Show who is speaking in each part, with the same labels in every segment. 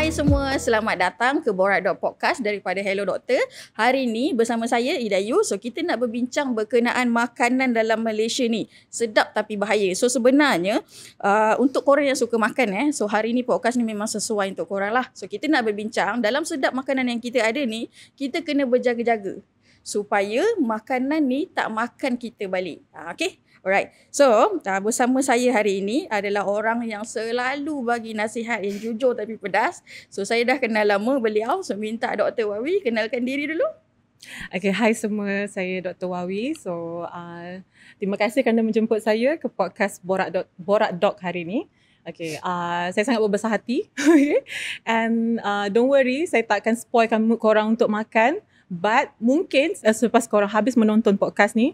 Speaker 1: Hai semua, selamat datang ke Borak Dok Podcast daripada Hello Doktor. Hari ni bersama saya Idayu. So kita nak berbincang berkenaan makanan dalam Malaysia ni. Sedap tapi bahaya. So sebenarnya untuk korang yang suka makan so hari ni podcast ni memang sesuai untuk korang lah. So kita nak berbincang dalam sedap makanan yang kita ada ni, kita kena berjaga-jaga supaya makanan ni tak makan kita balik. Okay? Alright, so bersama saya hari ini adalah orang yang selalu bagi nasihat yang jujur tapi pedas. So saya dah kenal lama beliau, so minta Dr. Wawi kenalkan diri dulu.
Speaker 2: Okay, hai semua, saya Dr. Wawi. So terima kasih kerana menjemput saya ke podcast Borak Dok hari ini. Okay, saya sangat berbesar hati. And don't worry, saya tak akan spoilkan mood korang untuk makan. But mungkin selepas korang habis menonton podcast ni,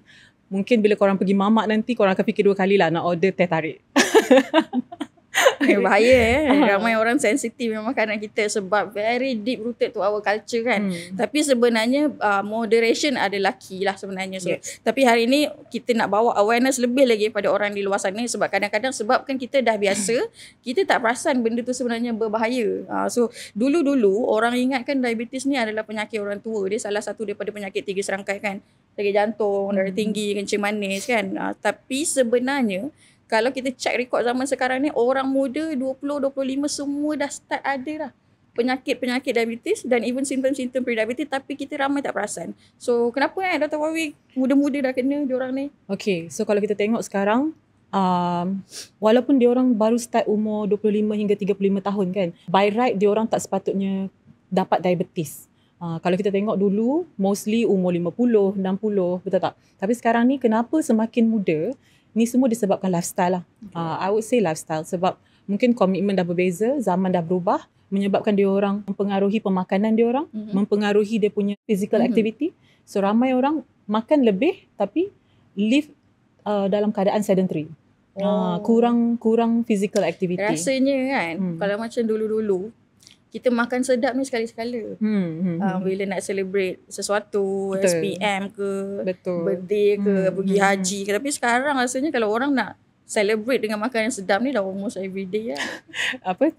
Speaker 2: mungkin bila korang pergi mamak nanti, korang akan fikir 2 kali lah nak order teh tarik.
Speaker 1: Bahaya ramai orang sensitif dengan makanan kita sebab very deep rooted to our culture kan. Tapi sebenarnya moderation adalah key lah sebenarnya. So, yes. Tapi hari ni kita nak bawa awareness lebih lagi pada orang di luar sana sebab kadang-kadang sebabkan kita dah biasa, kita tak perasan benda tu sebenarnya berbahaya. So dulu-dulu orang ingatkan diabetes ni adalah penyakit orang tua. Dia salah satu daripada penyakit 3 serangkai kan. Sakit jantung, darah tinggi, kencing manis kan. Tapi sebenarnya kalau kita check rekod zaman sekarang ni, orang muda 20-25 semua dah start ada lah penyakit-penyakit diabetes dan even simptom-simptom pre-diabetes, tapi kita ramai tak perasan. So kenapa Dr. Wawi muda-muda dah kena diorang ni?
Speaker 2: Okay, so kalau kita tengok sekarang, walaupun diorang baru start umur 25 hingga 35 tahun kan, by right diorang tak sepatutnya dapat diabetes. Kalau kita tengok dulu, mostly umur 50, 60, betul tak? Tapi sekarang ni kenapa semakin muda? Ni semua disebabkan lifestyle lah. I would say lifestyle sebab mungkin komitmen dah berbeza, zaman dah berubah, menyebabkan dia orang mempengaruhi pemakanan dia orang, mempengaruhi dia punya physical activity. So ramai orang makan lebih tapi live dalam keadaan sedentary. Kurang physical activity.
Speaker 1: Rasanya kan, kalau macam dulu-dulu, kita makan sedap ni sekali-sekala. Bila nak celebrate sesuatu, betul. SPM ke, betul. Birthday ke, pergi haji ke. Tapi sekarang rasanya kalau orang nak celebrate dengan makanan sedap ni dah almost everyday lah.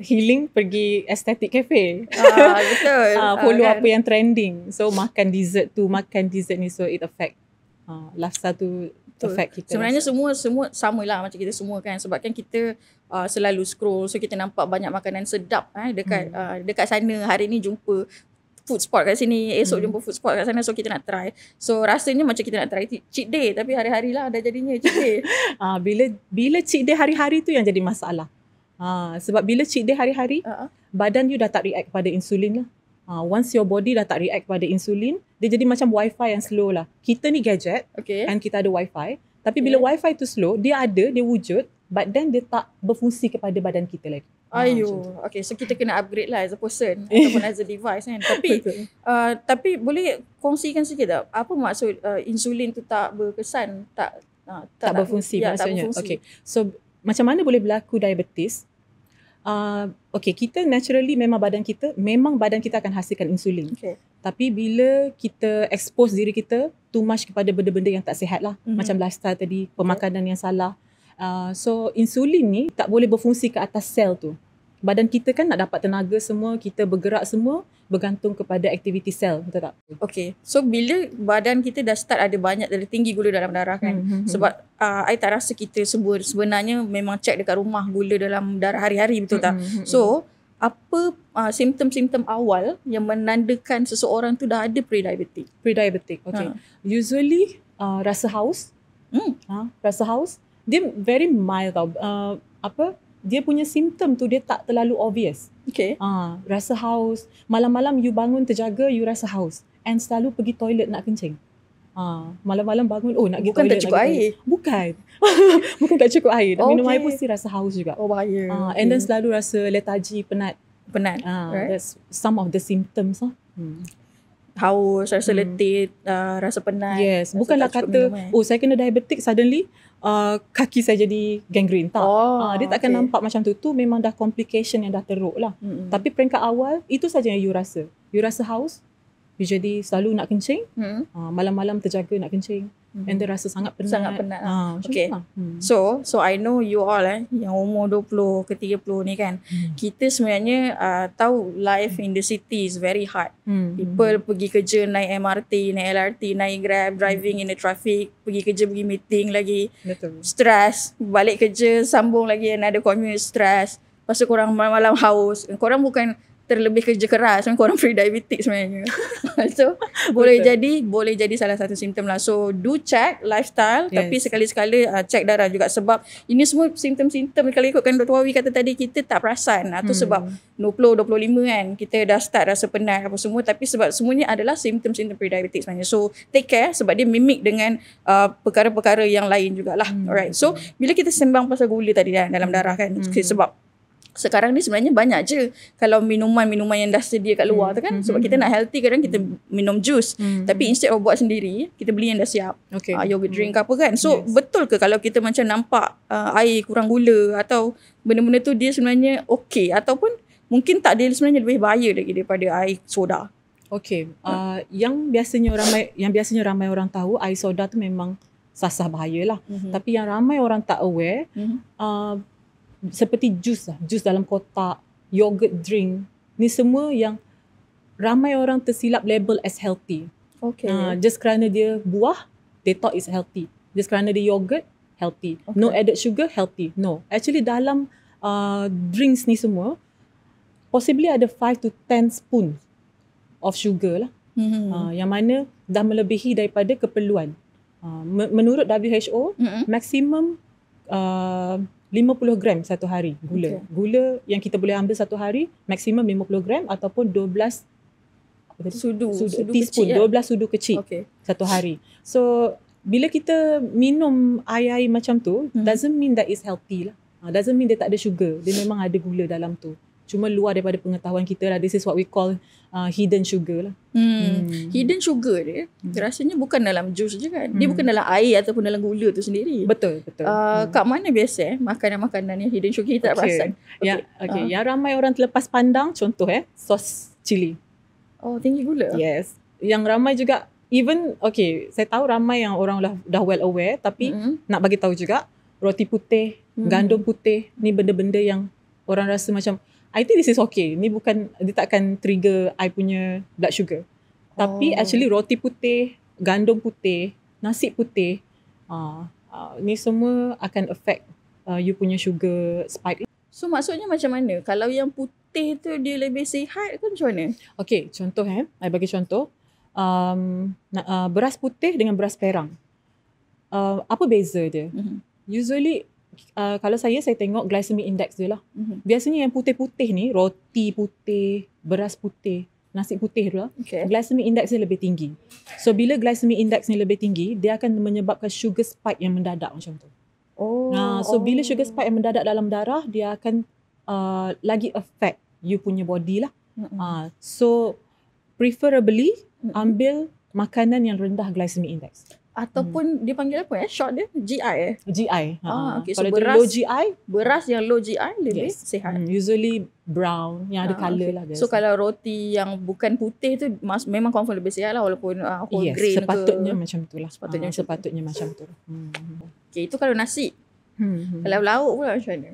Speaker 2: Healing pergi aesthetic cafe.
Speaker 1: Betul.
Speaker 2: Follow apa yang trending. So makan dessert ni, so it affect lifestyle tu.
Speaker 1: Sebenarnya semua sama lah macam kita semua kan, sebab kan kita selalu scroll, so kita nampak banyak makanan sedap dekat sana. Hari ni jumpa food spot kat sini, esok jumpa food spot kat sana, so kita nak try. So rasanya macam kita nak try cheat day, tapi hari-hari lah dah jadinya cheat day.
Speaker 2: Bila cheat day hari-hari tu yang jadi masalah. Sebab bila cheat day hari-hari, badan you dah tak react pada insulin lah. Once your body dah tak react pada insulin, dia jadi macam wifi yang slow lah. Kita ni gadget, and kita ada wifi, tapi bila wifi tu slow, dia wujud, but then dia tak berfungsi kepada badan kita lagi.
Speaker 1: Okay, so kita kena upgrade lah as a person ataupun as a device kan. Tapi boleh kongsikan sikit tak apa maksud insulin tu tak berkesan, tak
Speaker 2: berfungsi maksudnya. Okay, so macam mana boleh berlaku diabetes? Okay, kita naturally memang badan kita akan hasilkan insulin. Tapi bila kita expose diri kita too much kepada benda-benda yang tak sihat lah, macam lifestyle tadi, pemakanan yang salah, so insulin ni tak boleh berfungsi ke atas sel tu. Badan kita kan nak dapat tenaga semua, kita bergerak semua bergantung kepada aktiviti sel, betul tak? Okay,
Speaker 1: so bila badan kita dah start ada tinggi gula dalam darah kan, sebab I tak rasa kita sebenarnya memang check dekat rumah gula dalam darah hari-hari, betul tak? So apa simptom-simptom awal yang menandakan seseorang tu dah ada pre-diabetic?
Speaker 2: Okay. Usually rasa haus. Rasa haus. Dia very mild tau. Dia punya simptom tu dia tak terlalu obvious. Rasa haus. Malam-malam you bangun terjaga, you rasa haus. And selalu pergi toilet nak kencing. Malam-malam bangun, nak pergi toilet.
Speaker 1: Bukan tak cukup air.
Speaker 2: Bukan tak cukup air. Dan minum air pun mesti rasa haus juga.
Speaker 1: Bahaya.
Speaker 2: And then selalu rasa lethargy, penat.
Speaker 1: Right?
Speaker 2: That's some of the symptoms lah.
Speaker 1: Haus, rasa letih, rasa penat.
Speaker 2: Yes, bukanlah kata saya kena diabetic suddenly kaki saya jadi gangrene. Tak. Dia takkan nampak macam tu. Tu memang dah complication yang dah teruk lah. Tapi peringkat awal itu saja yang you rasa. You rasa haus, you jadi selalu nak kencing, malam-malam terjaga nak kencing. and dia rasa sangat penat.
Speaker 1: Sangat penat.
Speaker 2: Macam
Speaker 1: Okay.
Speaker 2: tu lah.
Speaker 1: So I know you all yang umur 20 ke 30 ni kan, kita sebenarnya tahu life in the city is very hard. People pergi kerja naik MRT, naik LRT, naik Grab, driving in the traffic, pergi kerja, pergi meeting lagi.
Speaker 2: Betul.
Speaker 1: Stress, balik kerja sambung lagi another commute, stress. Lepas tu korang malam-malam haus. Korang bukan terlebih kerja keras, korang pre-diabetic sebenarnya. So boleh jadi salah satu simptom lah. So do check lifestyle, tapi sekali-sekala check darah juga, sebab ini semua simptom-simptom kalau ikutkan Dr. Wawi kata tadi, kita tak perasan. Tu sebab 20-25 kan kita dah start rasa penat apa semua, tapi sebab semuanya adalah simptom-simptom pre-diabetic sebenarnya. So take care, sebab dia mimik dengan perkara-perkara yang lain jugalah. Alright. So bila kita sembang pasal gula tadi kan dalam darah kan, sebab sekarang ni sebenarnya banyak je kalau minuman-minuman yang dah sedia kat luar tu kan, sebab kita nak healthy kadang kita minum jus, tapi instead of buat sendiri, kita beli yang dah siap. Yogurt drink apa kan. So betul ke kalau kita macam nampak air kurang gula atau benda-benda tu dia sebenarnya okey, ataupun mungkin tak, dia sebenarnya lebih bahaya lagi daripada air soda?
Speaker 2: Okay. Yang biasanya ramai orang tahu, air soda tu memang sasah bahaya lah. Tapi yang ramai orang tak aware, seperti jus dalam kotak, yogurt drink, ni semua yang ramai orang tersilap label as healthy. Just kerana dia buah, they thought it's healthy. Just kerana dia yogurt, healthy. No added sugar, healthy. No. Actually dalam drinks ni semua, possibly ada 5 to 10 spoon of sugar lah. Yang mana dah melebihi daripada keperluan. Menurut WHO, maksimum 50 gram satu hari gula. Gula yang kita boleh ambil satu hari maksimum 50 gram ataupun 12
Speaker 1: sudu
Speaker 2: teaspoon,
Speaker 1: kecil,
Speaker 2: 12 sudu kecil satu hari. So bila kita minum air macam tu, doesn't mean that is healthy lah. Doesn't mean dia tak ada sugar. Dia memang ada gula dalam tu. Cuma luar daripada pengetahuan kita lah. This is what we call hidden sugar lah.
Speaker 1: Hidden sugar dia rasanya bukan dalam jus je kan. Dia bukan dalam air ataupun dalam gula tu sendiri.
Speaker 2: Betul.
Speaker 1: Kat mana biasa makanan-makanan yang hidden sugar kita tak perasan?
Speaker 2: Yang ramai orang terlepas pandang, contoh sos cili.
Speaker 1: Tinggi gula.
Speaker 2: Yes. Yang ramai juga, even saya tahu ramai yang orang dah well aware, tapi nak bagi tahu juga, roti putih, gandum putih, ni benda-benda yang orang rasa macam I think this is okay. Ni bukan, dia takkan trigger I punya blood sugar. Tapi actually roti putih, gandum putih, nasi putih, ni semua akan affect you punya sugar spike.
Speaker 1: So maksudnya macam mana? Kalau yang putih tu dia lebih sihat ke macam mana?
Speaker 2: Okay, contoh I bagi contoh. Beras putih dengan beras perang. Apa beza dia? Usually kalau saya tengok glycemic index dia lah. Biasanya yang putih-putih ni, roti putih, beras putih, nasi putih tu lah, glycemic index dia lebih tinggi. So bila glycemic index ni lebih tinggi, dia akan menyebabkan sugar spike yang mendadak macam tu. So bila sugar spike yang mendadak dalam darah, dia akan lagi affect you punya body lah. So preferably ambil makanan yang rendah glycemic index.
Speaker 1: Ataupun dia panggil apa short dia? GI
Speaker 2: GI.
Speaker 1: So
Speaker 2: kalau
Speaker 1: beras,
Speaker 2: low GI,
Speaker 1: beras yang low GI lebih sihat.
Speaker 2: Usually brown yang ada colour lah.
Speaker 1: So kalau roti yang bukan putih tu memang confirm lebih sihat lah, walaupun whole grain
Speaker 2: sepatutnya macam tu lah.
Speaker 1: Sepatutnya
Speaker 2: macam tu.
Speaker 1: Itu kalau nasi. Kalau lauk pula macam mana?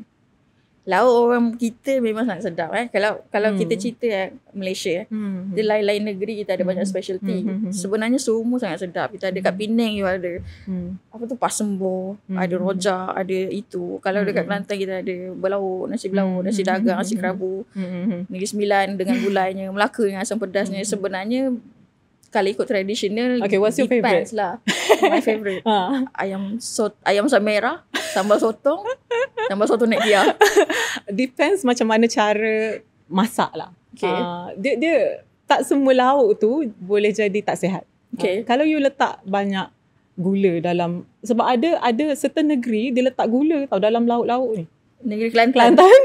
Speaker 1: Lauk orang kita memang sangat sedap Kalau kita cerita Malaysia di lain-lain negeri kita ada banyak specialty. Sebenarnya semua sangat sedap. Kita ada kat Penang you ada apa tu pasembo, ada rojak, ada itu. Kalau dekat Kelantan kita ada berlauk, nasi berlauk, nasi dagang, nasi kerabu, Negeri Sembilan dengan gulainya, Melaka dengan asam pedasnya. Sebenarnya kalau ikut tradisional,
Speaker 2: what's your favourite?
Speaker 1: Lah. My favourite ayam masak merah, sambal sotong naik dia.
Speaker 2: Depends macam mana cara masak lah. Dia tak semua lauk tu boleh jadi tak sihat. Kalau you letak banyak gula dalam, sebab ada certain negeri dia letak gula tau dalam lauk-lauk ni.
Speaker 1: Negeri Kelantan.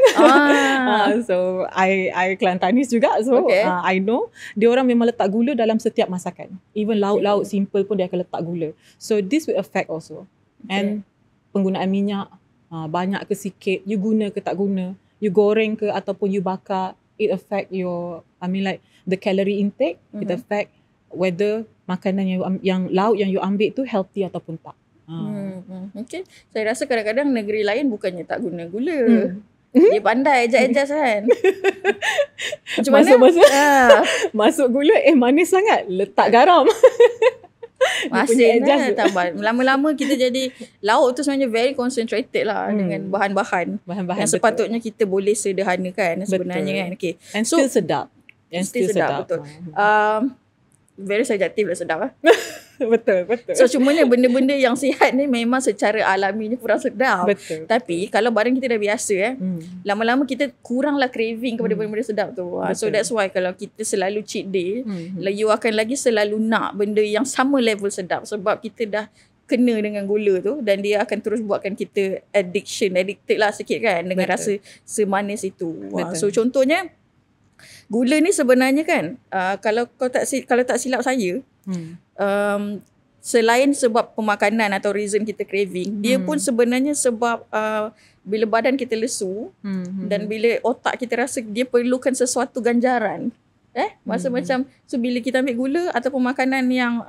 Speaker 2: So I Kelantanis juga. So I know dia orang memang letak gula dalam setiap masakan. Even lauk-lauk simple pun dia akan letak gula. So this will affect also. And penggunaan minyak, banyak ke sikit, you guna ke tak guna, you goreng ke ataupun you bakar, it affect your, the calorie intake, it affect whether makanan yang lauk yang you ambil tu healthy ataupun tak.
Speaker 1: Okay. Saya rasa kadang-kadang negeri lain bukannya tak guna gula. Dia pandai adjust kan. Macam mana?
Speaker 2: Masuk gula, manis sangat. Letak garam.
Speaker 1: Masin lah tambah. Lama-lama kita jadi lauk tu sebenarnya very concentrated lah dengan bahan-bahan yang sepatutnya kita boleh sederhanakan sebenarnya kan. Okay.
Speaker 2: And still sedap.
Speaker 1: Still sedap. Betul. Very subjective lah sedap lah.
Speaker 2: Betul.
Speaker 1: So cumanya benda-benda yang sihat ni memang secara alaminya kurang sedap.
Speaker 2: Betul.
Speaker 1: Tapi kalau badan kita dah biasa lama-lama kita kuranglah craving kepada benda-benda sedap tu. So that's why kalau kita selalu cheat day, you akan lagi selalu nak benda yang sama level sedap sebab kita dah kena dengan gula tu dan dia akan terus buatkan kita addicted lah sikit kan dengan rasa semanis itu. So contohnya gula ni sebenarnya kan kalau tak silap saya selain sebab pemakanan atau reason kita craving, dia pun sebenarnya sebab bila badan kita lesu dan bila otak kita rasa dia perlukan sesuatu ganjaran. Macam so bila kita ambil gula ataupun makanan yang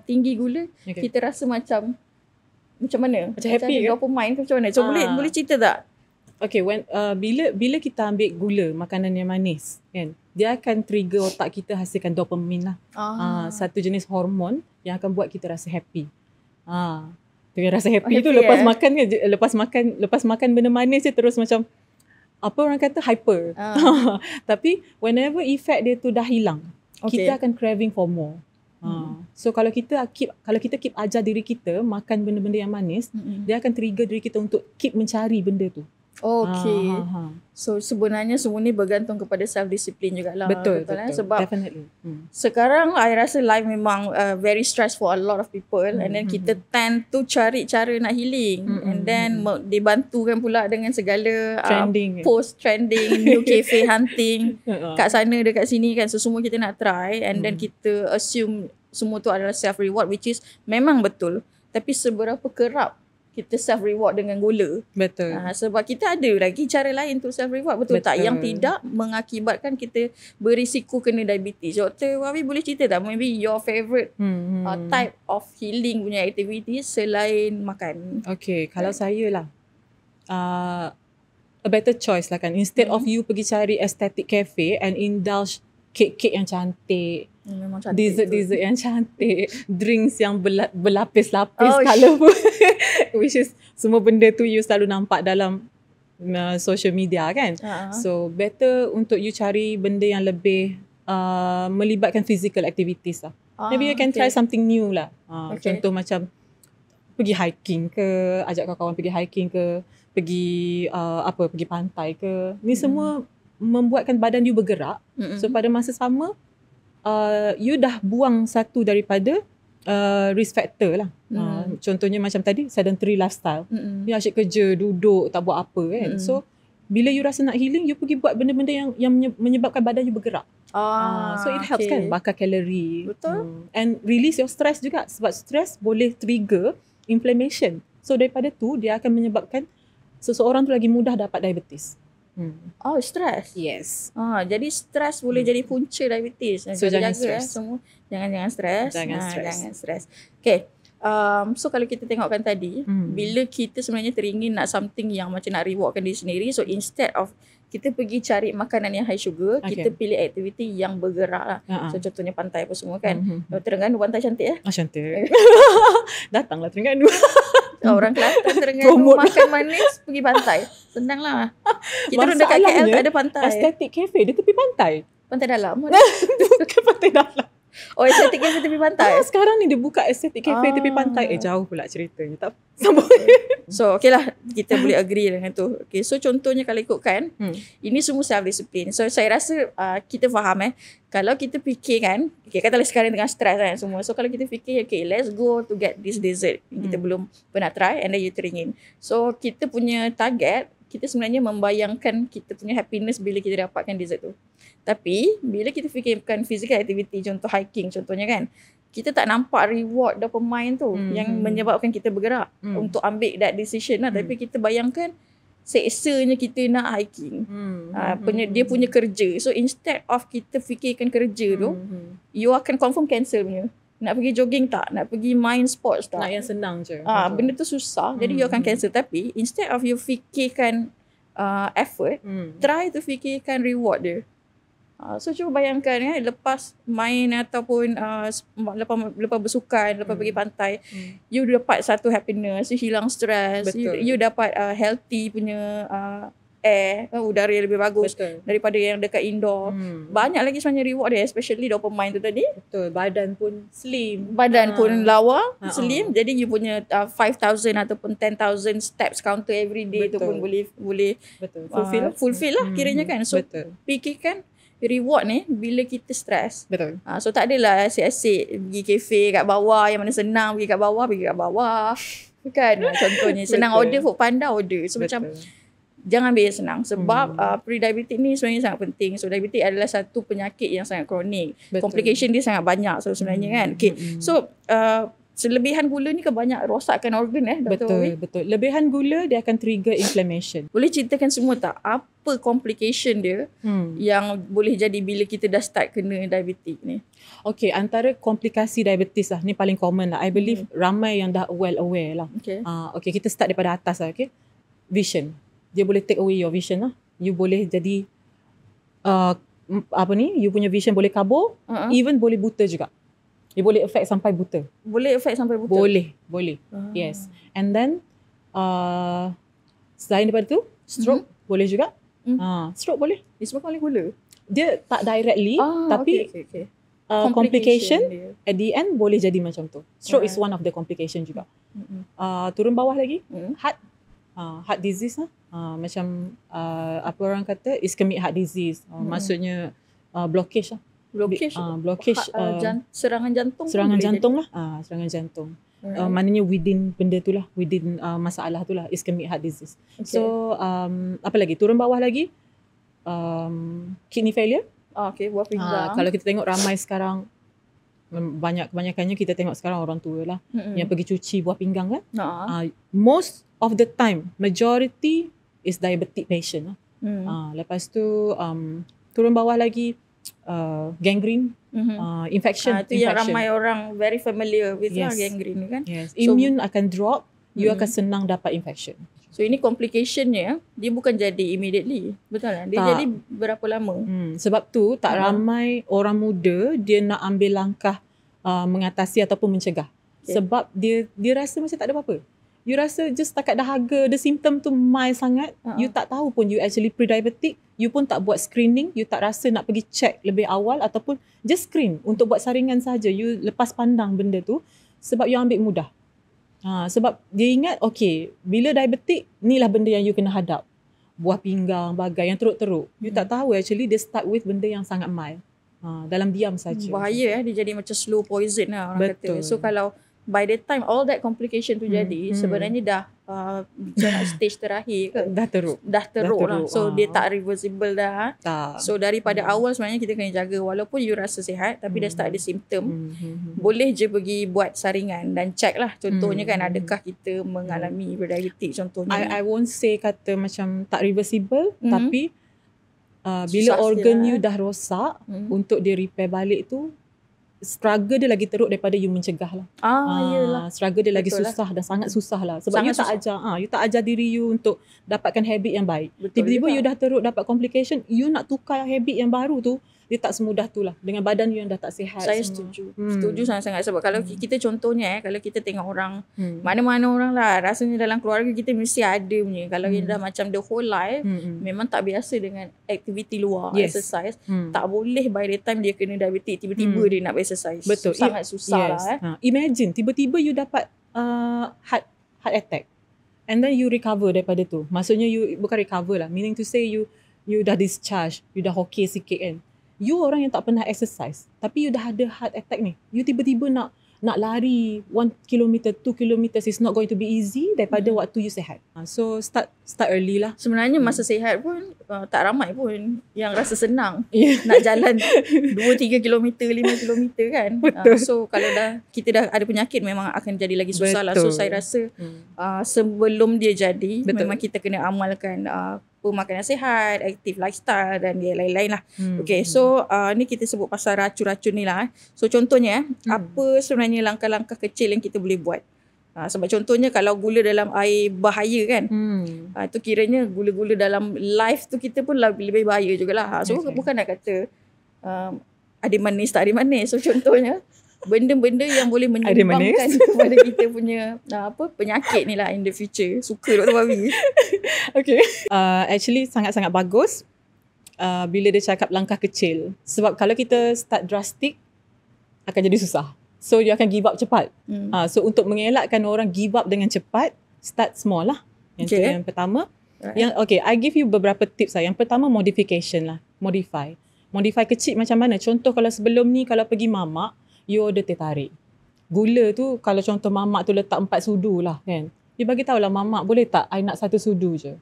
Speaker 1: tinggi gula, kita rasa macam mana?
Speaker 2: Macam happy ke?
Speaker 1: Dopamine ke macam mana? So boleh cerita tak?
Speaker 2: Okay, bila kita ambil gula, makanan yang manis kan, dia akan trigger otak kita hasilkan dopamine lah. Satu jenis hormon yang akan buat kita rasa happy. Dengan rasa happy tu lepas makan kan, lepas makan benda manis je terus macam apa orang kata hyper. Tapi whenever effect dia tu dah hilang, kita akan craving for more. So kalau kita keep ajar diri kita makan benda-benda yang manis, dia akan trigger diri kita untuk keep mencari benda tu.
Speaker 1: Okay. So sebenarnya semua ni bergantung kepada self-discipline jugalah.
Speaker 2: Betul.
Speaker 1: Sebab
Speaker 2: definitely.
Speaker 1: Sekarang I rasa life memang very stress for a lot of people and then kita tend to cari cara nak healing and then dibantukan pula dengan segala post trending, new cafe hunting kat sana dekat sini kan. So semua kita nak try and then kita assume semua tu adalah self reward, which is memang betul. Tapi seberapa kerap kita self reward dengan gula?
Speaker 2: Betul.
Speaker 1: Sebab kita ada lagi cara lain untuk self reward, betul tak? Yang tidak mengakibatkan kita berisiko kena diabetes. Dr. Wawi boleh cerita tak maybe your favourite type of healing punya activity selain makan?
Speaker 2: Okay, kalau saya lah a better choice lah kan, instead of you pergi cari aesthetic cafe and indulge kek-kek yang cantik, dessert yang cantik, drinks yang berlapis-lapis colourful, which is semua benda tu you selalu nampak dalam social media kan. So better untuk you cari benda yang lebih melibatkan physical activities lah. Maybe you can try something new lah. Contoh macam pergi hiking ke, ajak kawan-kawan pergi hiking ke, pergi pergi pantai ke. Ni semua membuatkan badan you bergerak. So pada masa sama you dah buang satu daripada risk factor lah. Contohnya macam tadi sedentary lifestyle. You asyik kerja, duduk, tak buat apa kan. So bila you rasa nak healing, you pergi buat benda-benda yang menyebabkan badan you bergerak. So it helps kan, bakar kalori.
Speaker 1: Betul.
Speaker 2: And release your stress juga, sebab stress boleh trigger inflammation. So daripada tu dia akan menyebabkan seseorang tu lagi mudah dapat diabetes.
Speaker 1: Stress.
Speaker 2: Yes.
Speaker 1: Jadi stres boleh jadi punca diabetes.
Speaker 2: So jangan stres.
Speaker 1: Semua jangan stres.
Speaker 2: Jangan
Speaker 1: stres. Okay. So kalau kita tengokkan tadi, bila kita sebenarnya teringin nak something yang macam nak rewardkan diri sendiri, so instead of kita pergi cari makanan yang high sugar, kita pilih aktiviti yang bergerak lah. So contohnya pantai apa semua kan. Terengganu pantai cantik
Speaker 2: cantik. Datanglah Terengganu.
Speaker 1: Orang Kelantan Terengganu makan manis pergi pantai. Senang lah. Kita orang dekat KL tak ada pantai.
Speaker 2: Aesthetic cafe dia tepi pantai.
Speaker 1: Pantai dalam.
Speaker 2: Bukan pantai dalam.
Speaker 1: Aesthetic cafe tepi pantai.
Speaker 2: Sekarang ni dia buka aesthetic cafe tepi pantai. Jauh pula ceritanya. Tak sambung.
Speaker 1: So okay lah, kita boleh agree dengan tu. Okay, so contohnya kalau ikutkan, ini semua self-discipline. So saya rasa kita faham kalau kita fikir kan, katalah sekarang tengah stress kan semua. So kalau kita fikir, okay, let's go to get this dessert. Kita belum pernah try and then you teringin. So kita punya target, kita sebenarnya membayangkan kita punya happiness bila kita dapatkan dessert tu. Tapi bila kita fikirkan physical activity, contoh hiking contohnya kan, kita tak nampak reward dopamine tu yang menyebabkan kita bergerak untuk ambil that decision lah. Tapi kita bayangkan seksanya kita nak hiking. Dia punya kerja. So instead of kita fikirkan kerja tu, you akan confirm cancel punya. Nak pergi jogging tak? Nak pergi main sports tak?
Speaker 2: Nak yang senang je.
Speaker 1: Benda tu susah. Jadi you akan cancel. Tapi instead of you fikirkan effort, try to fikirkan reward dia. So cuba bayangkan lepas main ataupun lepas bersukan, lepas pergi pantai, you dapat satu happiness, you hilang stres, you dapat healthy punya air, udara yang lebih bagus daripada yang dekat indoor. Banyak lagi sebenarnya reward dia, especially dopamine tu tadi.
Speaker 2: Betul, badan pun slim.
Speaker 1: Badan pun lawa, slim. Jadi you punya 5,000 ataupun 10,000 steps counter every day tu pun boleh fulfill lah kiranya kan. So fikirkan reward ni bila kita stres.
Speaker 2: Betul.
Speaker 1: So tak adalah asyik-asyik pergi kafe kat bawah, yang mana senang pergi kat bawah. Kan contohnya senang order food panda order. So macam jangan ambil yang senang sebab pre-diabetic ni sebenarnya sangat penting. So diabetic adalah satu penyakit yang sangat kronik. Complication dia sangat banyak sebenarnya kan. So selebihan gula ni banyak rosakkan organ Dr.
Speaker 2: Betul. Lebihan gula dia akan trigger inflammation.
Speaker 1: Boleh ceritakan semua tak apa complication dia yang boleh jadi bila kita dah start kena diabetik ni?
Speaker 2: Okay, antara komplikasi diabetes lah, ni paling common lah. I believe ramai yang dah well aware lah. Okay, kita start daripada atas lah. Okay, vision. Dia boleh take away your vision lah. You boleh jadi you punya vision boleh kabur, even boleh buta juga. Dia boleh affect sampai buta. Boleh. Yes. And then selain daripada tu, stroke boleh juga. Stroke boleh.
Speaker 1: Disebabkan oleh gula.
Speaker 2: Dia tak directly, tapi complication at the end boleh jadi macam tu. Stroke is one of the complication juga. Turun bawah lagi, heart disease lah. Macam apa orang kata, ischemic heart disease. Maksudnya blockage lah.
Speaker 1: Serangan jantung.
Speaker 2: Serangan jantung. Maknanya within benda tu lah, within masalah tu lah, ischemic heart disease. So apa lagi? Turun bawah lagi, kidney failure.
Speaker 1: Buah pinggang.
Speaker 2: Kalau kita tengok ramai sekarang, kebanyakannya kita tengok sekarang orang tua lah yang pergi cuci buah pinggang kan. Most of the time, majority is diabetic patient. Lepas tu turun bawah lagi, gangrene, infection.
Speaker 1: Itu yang ramai orang very familiar with gangrene kan.
Speaker 2: Yes. Immune akan drop, you akan senang dapat infection.
Speaker 1: So ini complicationnya, dia bukan jadi immediately. Betul kan? Dia jadi berapa lama?
Speaker 2: Sebab tu tak ramai orang muda dia nak ambil langkah mengatasi ataupun mencegah. Sebab dia rasa macam tak ada apa-apa. You rasa just takat dahaga, the symptom tu mild sangat, you tak tahu pun you actually pre-diabetic, you pun tak buat screening, you tak rasa nak pergi check lebih awal ataupun just screen untuk buat saringan saja. You lepas pandang benda tu sebab you ambil mudah. Sebab dia ingat, okay, bila diabetic, inilah benda yang you kena hadap. Buah pinggang, bagai yang teruk-teruk. You tak tahu actually dia start with benda yang sangat mild. Dalam diam saja.
Speaker 1: Bahaya dia jadi macam slow poison lah orang kata. So kalau by the time all that complication tu jadi, sebenarnya dah stage terakhir ke?
Speaker 2: Dah teruk
Speaker 1: lah. So dia tak reversible dah. So daripada awal sebenarnya kita kena jaga. Walaupun you rasa sihat tapi dah start ada simptom, boleh je pergi buat saringan dan check lah. Contohnya kan, adakah kita mengalami pre-diabetic contohnya.
Speaker 2: I won't say kata macam tak reversible, tapi bila organ you dah rosak, untuk dia repair balik tu, struggle dia lagi teruk daripada you mencegah lah.
Speaker 1: Yelah.
Speaker 2: Struggle dia lagi susah dan sangat susah lah. Sebab you tak ajar diri you untuk dapatkan habit yang baik. Tiba-tiba you dah teruk dapat complication, you nak tukar habit yang baru tu, dia tak semudah tu lah. Dengan badan you yang dah tak sihat.
Speaker 1: Saya setuju. Setuju sangat-sangat. Sebab kalau kita contohnya kalau kita tengok orang, mana-mana orang lah, rasanya dalam keluarga kita mesti ada punya. Kalau dia dah macam the whole life, memang tak biasa dengan aktiviti luar, exercise. Tak boleh by the time dia kena diabetes, tiba-tiba dia nak exercise.
Speaker 2: Betul.
Speaker 1: Sangat susah lah.
Speaker 2: Imagine, tiba-tiba you dapat heart attack. And then you recover daripada tu. Maksudnya you bukan recover lah. Meaning to say you dah discharge, you dah okay sikit kan. You orang yang tak pernah exercise, tapi you dah ada heart attack ni. You tiba-tiba nak lari 1 km, 2 km is not going to be easy daripada waktu you sihat. So start early lah.
Speaker 1: Sebenarnya masa sihat pun tak ramai pun yang rasa senang nak jalan 2-3 kilometer, 5 kilometer kan. So kalau kita dah ada penyakit memang akan jadi lagi susah lah. So saya rasa sebelum dia jadi memang kita kena amalkan pemakanan sihat, aktif lifestyle dan dia lain-lain lah. Okay, so ni kita sebut pasal racun-racun ni lah. So contohnya apa sebenarnya langkah-langkah kecil yang kita boleh buat? Sebab contohnya kalau gula dalam air bahaya kan, itu kiranya gula-gula dalam life tu kita pun lebih bahaya jugalah. So bukan nak kata ada manis tak ada manis. So contohnya benda-benda yang boleh menyumbangkan kepada kita punya penyakit ni lah in the future. Suka Dr. Babi.
Speaker 2: Okay. Actually sangat-sangat bagus bila dia cakap langkah kecil. Sebab kalau kita start drastic akan jadi susah. So you akan give up cepat. So untuk mengelakkan orang give up dengan cepat, start small lah. Yang yang pertama. Right. I give you beberapa tips lah. Yang pertama modification lah. Modify kecil macam mana? Contoh kalau sebelum ni kalau pergi mamak, you order teh tarik. Gula tu kalau contoh mamak tu letak 4 sudu lah kan. You bagi tahu lah mamak, boleh tak I nak 1 sudu je.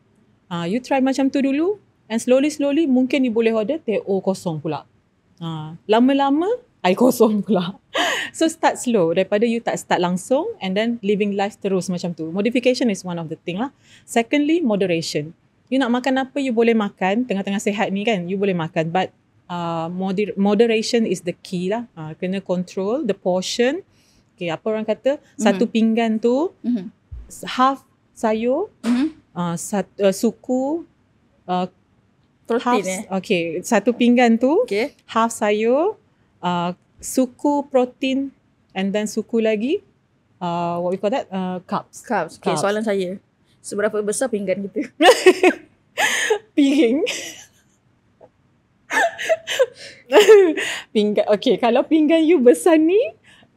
Speaker 2: You try macam tu dulu and slowly mungkin you boleh order teh kosong pula. Lama-lama air kosong pula. So start slow daripada you tak start langsung and then living life terus macam tu. Modification is one of the thing lah. Secondly, moderation. You nak makan apa you boleh makan. Tengah-tengah sihat ni kan you boleh makan, but moderation is the key lah. Kena control the portion. Okay, apa orang kata satu pinggan tu half sayur, suku
Speaker 1: protein
Speaker 2: okay, satu pinggan tu half sayur, suku protein and then suku lagi what we call that carbs.
Speaker 1: Okay, soalan saya, seberapa besar pinggan kita?
Speaker 2: Pinggan. Okay, kalau pinggan you besar ni,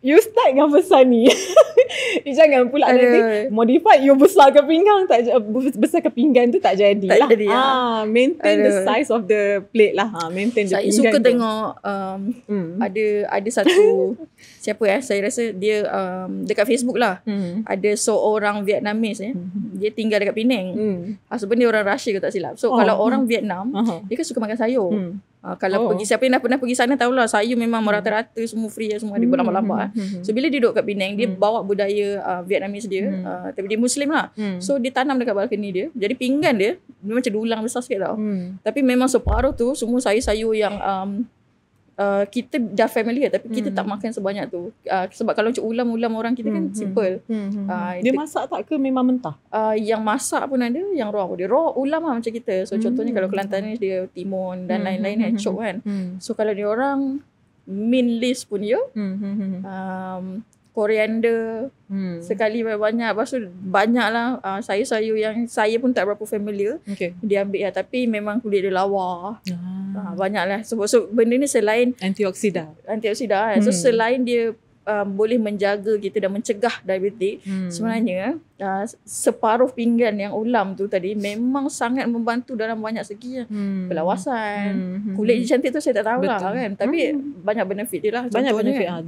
Speaker 2: you start dengan besar ni. You jangan pula nanti modify you besar ke pinggang, besar ke pinggan tu tak jadi lah. Maintain the size of the plate lah. Maintain the pinggan.
Speaker 1: Saya suka tengok ada satu siapa saya rasa dia dekat Facebook lah. Ada seorang Vietnamese dia tinggal dekat Penang. Sebenarnya orang Russia ke tak silap. So kalau orang Vietnam dia kan suka makan sayur. Kalau pergi, siapa yang dah pernah pergi sana tahulah sayur memang merata-rata semua free, semua ada berlambak-lambak. So bila dia duduk kat Penang, dia bawa budaya Vietnamese dia, tapi dia Muslim lah. So dia tanam dekat balkoni dia. Jadi pinggan dia macam dulang besar sikit tau. Tapi memang separuh tu semua sayur-sayur yang kita dah familiar tapi kita tak makan sebanyak tu. Sebab kalau macam ulam-ulam orang kita kan simple.
Speaker 2: Dia masak tak ke memang mentah?
Speaker 1: Yang masak pun ada, yang raw. Dia raw ulam lah macam kita. So contohnya kalau Kelantan ni dia timun dan lain-lain kan, chop kan. So kalau dia orang mint leaves pun dia, koriander sekali banyak. Lepas tu banyak lah sayur-sayur yang saya pun tak berapa familiar. Dia ambil lah. Tapi memang kulit dia lawa. Banyak lah. So benda ni selain
Speaker 2: antioksidan
Speaker 1: So selain dia boleh menjaga kita dan mencegah diabetik, sebenarnya separuh pinggan yang ulam tu tadi memang sangat membantu dalam banyak segi. Pelawasan, kulit dia cantik tu saya tak tahu lah kan, tapi banyak benefit dia lah.
Speaker 2: Banyak benefit kan?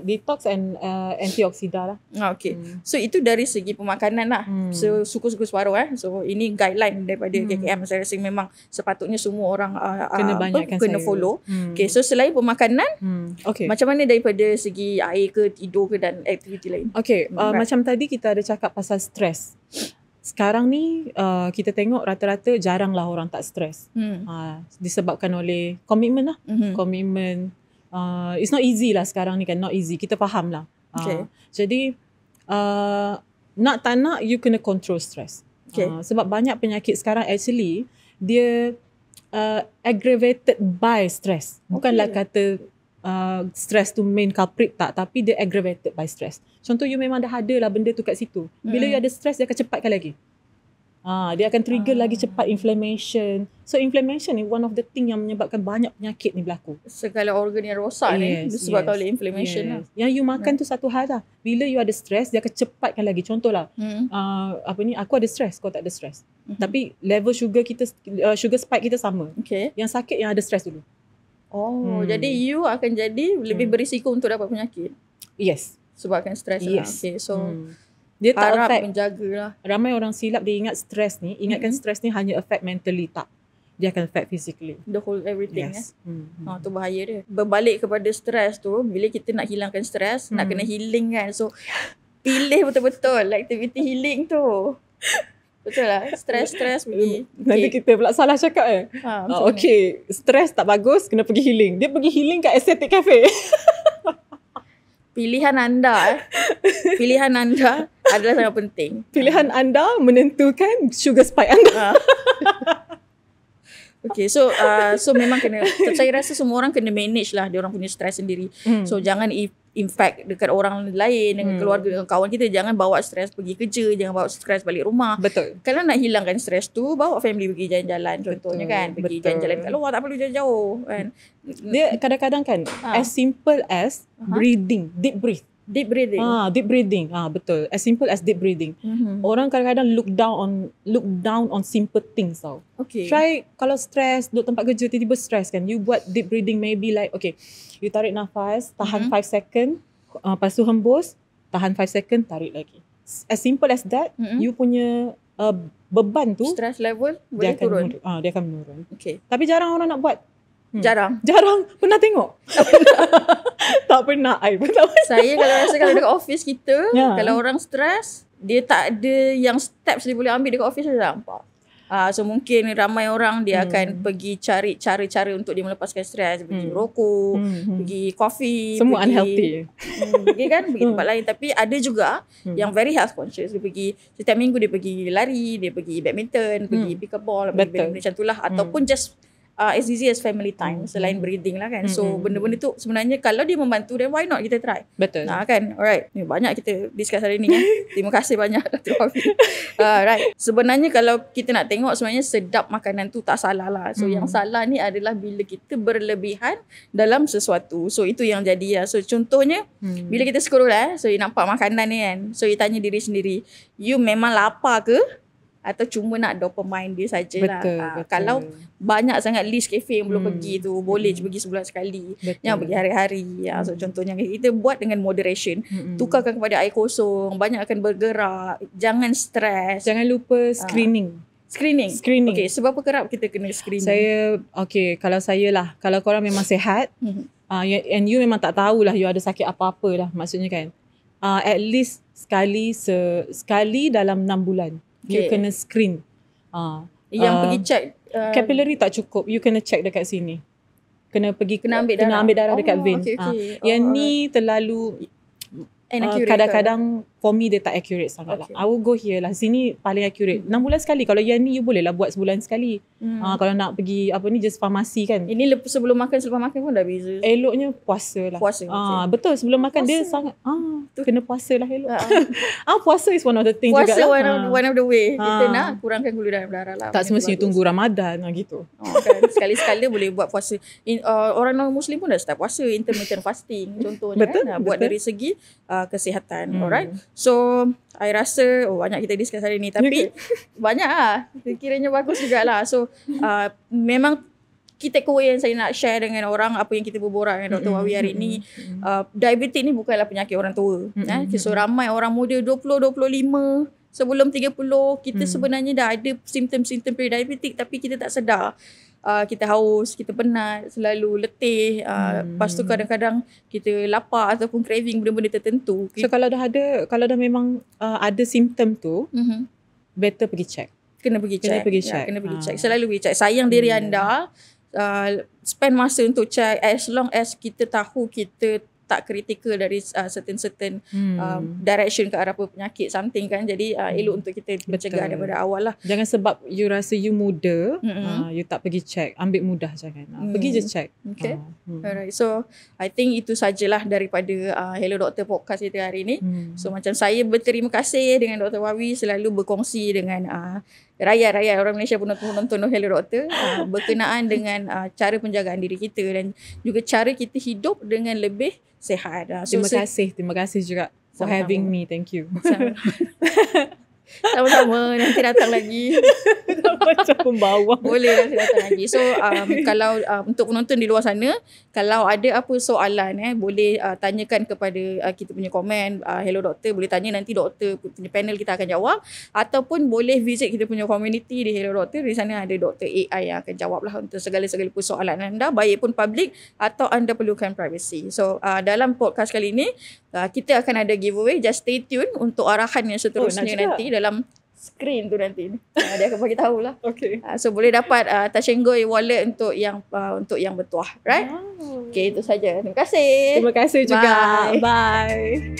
Speaker 2: Detox and antioksidan lah.
Speaker 1: Okay. So itu dari segi pemakanan lah. So suku-suku separuh So ini guideline daripada KKM. Saya rasa memang sepatutnya semua orang kena follow. Okay, so selain pemakanan, macam mana daripada segi air ke, tidur ke dan aktiviti lain?
Speaker 2: Okay, macam tadi kita ada cakap pasal stres. Sekarang ni kita tengok rata-rata jarang lah orang tak stres. Disebabkan oleh komitmen lah. Komitmen. It's not easy lah sekarang ni kan. Not easy. Kita faham lah. Jadi nak tak nak you kena control stres. Sebab banyak penyakit sekarang actually dia aggravated by stress. Bukanlah kata stress tu main culprit tapi dia aggravated by stress. Contoh you memang dah ada lah benda tu kat situ. Bila you ada stress dia akan cepatkan lagi. Dia akan trigger lagi cepat inflammation. So inflammation ni one of the thing yang menyebabkan banyak penyakit ni berlaku.
Speaker 1: Segala organ yang rosak ni disebabkan oleh inflammation lah.
Speaker 2: Yang you makan tu satu hal lah. Bila you ada stress dia akan cepatkan lagi. Contohlah aku ada stress, kau tak ada stress. Tapi level sugar kita, sugar spike kita sama. Yang sakit yang ada stress dulu.
Speaker 1: Jadi you akan jadi lebih berisiko untuk dapat penyakit.
Speaker 2: Yes.
Speaker 1: Sebabkan stres lah. So
Speaker 2: dia tak
Speaker 1: harap
Speaker 2: affect,
Speaker 1: menjagalah.
Speaker 2: Ramai orang silap dia ingat stres ni, ingatkan stres ni hanya affect mentally, tak. dia akan affect physically.
Speaker 1: The whole everything.
Speaker 2: Yes.
Speaker 1: Tu bahaya dia. Berbalik kepada stres tu, bila kita nak hilangkan stres, nak kena healing kan. So pilih betul-betul activity healing tu. Betul lah. Stres pergi.
Speaker 2: Nanti kita pula salah cakap okay, stres tak bagus, kena pergi healing. Dia pergi healing kat aesthetic cafe.
Speaker 1: Pilihan anda adalah sangat penting.
Speaker 2: Pilihan anda menentukan sugar spike anda.
Speaker 1: Okay, so memang kena, saya rasa semua orang kena manage lah dia orang punya stres sendiri. So jangan impact dekat orang lain, dengan keluarga, dengan kawan kita. Jangan bawa stres pergi kerja, jangan bawa stres balik rumah.
Speaker 2: Betul.
Speaker 1: Kalau nak hilangkan stres tu, bawa family pergi jalan-jalan contohnya kan. Pergi jalan-jalan kat luar, tak perlu jauh-jauh kan.
Speaker 2: Dia kadang-kadang kan as simple as breathing, deep breathing. Deep breathing. Betul. As simple as deep breathing. Orang kadang-kadang look down on simple things tau.
Speaker 1: Okay.
Speaker 2: Try kalau stress, duduk tempat kerja tiba-tiba stress kan. You buat deep breathing, maybe like okay, you tarik nafas, tahan 5 second, lepas tu hembus, tahan 5 second, tarik lagi. As simple as that, you punya beban tu,
Speaker 1: stress level boleh turun.
Speaker 2: Dia akan menurun.
Speaker 1: Okay.
Speaker 2: Tapi jarang orang nak buat.
Speaker 1: Jarang.
Speaker 2: Pernah tengok? Tak pernah. I pun tak pernah.
Speaker 1: Saya kalau rasa kalau dekat office kita, kalau orang stres, dia tak ada yang steps dia boleh ambil dekat office, saya nampak. So mungkin ramai orang dia akan pergi cari cara-cara untuk dia melepaskan stres, pergi rokok, pergi coffee,
Speaker 2: semua
Speaker 1: pergi,
Speaker 2: unhealthy.
Speaker 1: Pergi kan pergi tempat lain. Tapi ada juga yang very health conscious. Dia pergi setiap minggu, dia pergi lari, dia pergi badminton, pergi pickleball, pergi macam itulah. Ataupun just as easy as family time, selain breathing lah kan. So benda-benda tu sebenarnya kalau dia membantu, then why not kita try.
Speaker 2: Betul.
Speaker 1: Kan. Alright, ni banyak kita discuss hari ni. Terima kasih banyak Dr. Wafi. Right. Sebenarnya kalau kita nak tengok, sebenarnya sedap makanan tu tak salah lah. So yang salah ni adalah bila kita berlebihan dalam sesuatu. So itu yang jadi lah. So contohnya bila kita scroll so you nampak makanan ni kan. So you tanya diri sendiri, you memang lapar ke? Atau cuma nak dopamine dia sajalah. Betul. Kalau banyak sangat list kafe yang belum pergi tu, boleh pergi sebulan sekali. Yang pergi hari-hari. So contohnya kita buat dengan moderation. Tukarkan kepada air kosong, banyak akan bergerak, jangan stres.
Speaker 2: Jangan lupa screening. Screening.
Speaker 1: Okay, sebab apa kerap kita kena screening?
Speaker 2: Kalau saya lah, kalau korang memang sihat, and you memang tak tahulah you ada sakit apa-apa lah, maksudnya kan. At least sekali dalam 6 bulan. You kena screen.
Speaker 1: Yang pergi check
Speaker 2: capillary tak cukup. You kena check dekat sini. Kena ambil darah dekat vein. Yang ni terlalu kadang-kadang for me dia tak accurate sangat lah. I will go here lah. Sini paling accurate. 6 bulan sekali. Kalau yang ni you boleh lah buat sebulan sekali. Kalau nak pergi just farmasi kan.
Speaker 1: Ini sebelum makan, selepas makan pun dah beza.
Speaker 2: Eloknya puasa lah. Betul, sebelum makan dia sangat kena puasa lah elok. Puasa is one of the things juga lah.
Speaker 1: One of the way. Kita nak kurangkan gula dalam darah lah.
Speaker 2: Tak semestinya tunggu Ramadan gitu.
Speaker 1: Kan? Sekali-sekala boleh buat puasa. Orang non-Muslim pun dah start puasa. Intermittent fasting contohnya. Betul, kan? Buat dari segi kesihatan. Alright. So I rasa banyak kita discuss hari ni. Tapi banyak lah. Kiranya bagus jugalah. So memang key takeaway yang saya nak share dengan orang, apa yang kita berborak dengan Dr. Wawi hari ni, diabetes ni bukanlah penyakit orang tua. So ramai orang muda 20-25 sebelum 30 kita sebenarnya dah ada simptom-simptom pre-diabetic, tapi kita tak sedar. Kita haus, kita penat, selalu letih, lepas tu kadang-kadang kita lapar ataupun craving benda-benda tertentu.
Speaker 2: So kalau dah memang ada simptom tu, better pergi check.
Speaker 1: Kena pergi check. Selalu pergi check. Sayang diri anda, spend masa untuk check, as long as kita tahu kita tak kritikal dari certain direction ke arah penyakit something kan. Jadi elok untuk kita mencegah daripada awal lah. Jangan
Speaker 2: sebab you rasa you muda, you tak pergi check, ambil mudah jangan. Pergi je check.
Speaker 1: Okay. Alright. So I think itu sajalah daripada Hello Doctor podcast kita hari ni. So macam saya berterima kasih dengan Dr. Wawi selalu berkongsi dengan rakyat orang Malaysia, penonton Hello Doctor, berkenaan dengan cara penjagaan diri kita dan juga cara kita hidup dengan lebih sihat.
Speaker 2: Terima kasih juga for having me. Thank you.
Speaker 1: Sama-sama. Nanti datang lagi.
Speaker 2: Macam pembawa.
Speaker 1: Boleh nanti datang lagi. So kalau untuk penonton di luar sana, kalau ada apa soalan boleh tanyakan kepada kita punya komen Hello Doktor, boleh tanya, nanti doktor punya panel kita akan jawab, ataupun boleh visit kita punya community di Hello Doktor. Di sana ada Doktor AI yang akan jawab lah untuk segala-segala persoalan anda, baik pun public atau anda perlukan privacy. So dalam podcast kali ini kita akan ada giveaway. Just stay tune untuk arahan yang seterusnya nanti dalam screen tu nanti. Dia akan bagi tahu lah.
Speaker 2: Okay.
Speaker 1: So boleh dapat Tashengoy wallet untuk yang bertuah, right? Okay, itu saja. Terima kasih.
Speaker 2: Terima kasih juga. Bye.